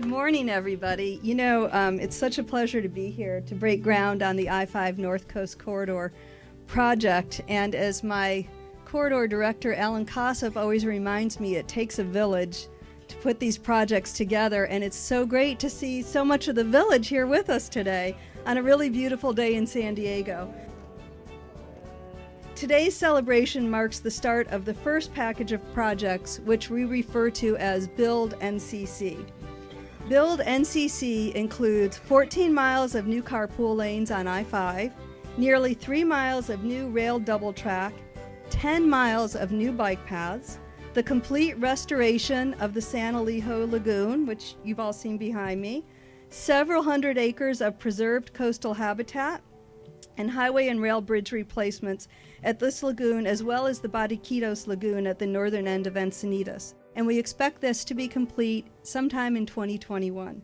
Good morning, everybody. It's such a pleasure to be here to break ground on the I-5 North Coast Corridor project. And as my corridor director, Alan Kossop, always reminds me, it takes a village to put these projects together. And it's so great to see so much of the village here with us today on a really beautiful day in San Diego. Today's celebration marks the start of the first package of projects, which we refer to as BuildNCC. BuildNCC includes 14 miles of new carpool lanes on I-5, nearly 3 miles of new rail double track, 10 miles of new bike paths, the complete restoration of the San Elijo Lagoon, which you've all seen behind me, several hundred acres of preserved coastal habitat, and highway and rail bridge replacements at this lagoon, as well as the Bariquitos Lagoon at the northern end of Encinitas. And we expect this to be complete sometime in 2021.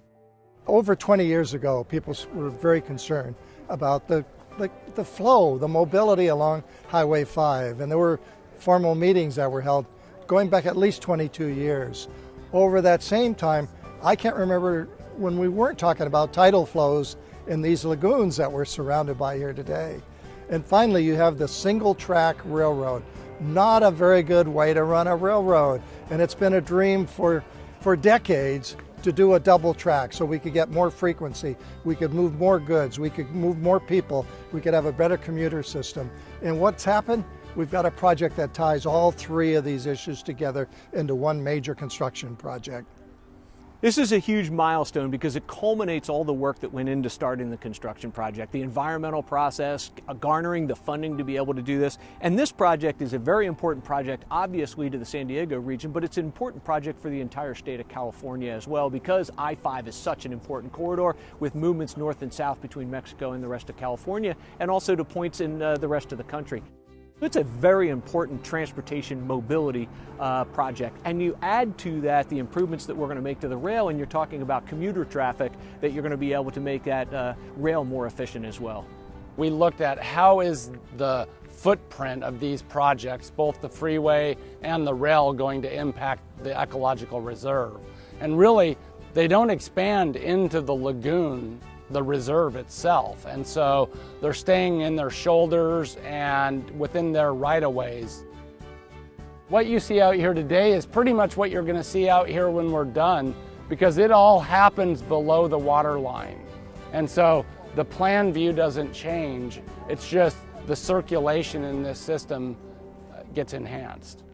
Over 20 years ago, people were very concerned about the flow, the mobility along Highway 5, and there were formal meetings that were held going back at least 22 years. Over that same time, I can't remember when we weren't talking about tidal flows in these lagoons that we're surrounded by here today. And finally, you have the single track railroad. Not a very good way to run a railroad. And it's been a dream for decades to do a double track so we could get more frequency, we could move more goods, we could move more people, we could have a better commuter system. And what's happened? We've got a project that ties all three of these issues together into one major construction project. This is a huge milestone because it culminates all the work that went into starting the construction project, the environmental process, garnering the funding to be able to do this. And this project is a very important project, obviously, to the San Diego region, but it's an important project for the entire state of California as well, because I-5 is such an important corridor with movements north and south between Mexico and the rest of California, and also to points in the rest of the country. It's a very important transportation mobility project, and you add to that the improvements that we're going to make to the rail, and you're talking about commuter traffic, that you're going to be able to make that rail more efficient as well. We looked at how is the footprint of these projects, both the freeway and the rail, going to impact the ecological reserve. And really, they don't expand into the lagoon, the reserve itself, and so they're staying in their shoulders and within their right-of-ways. What you see out here today is pretty much what you're going to see out here when we're done, because it all happens below the water line. And so the plan view doesn't change, it's just the circulation in this system gets enhanced.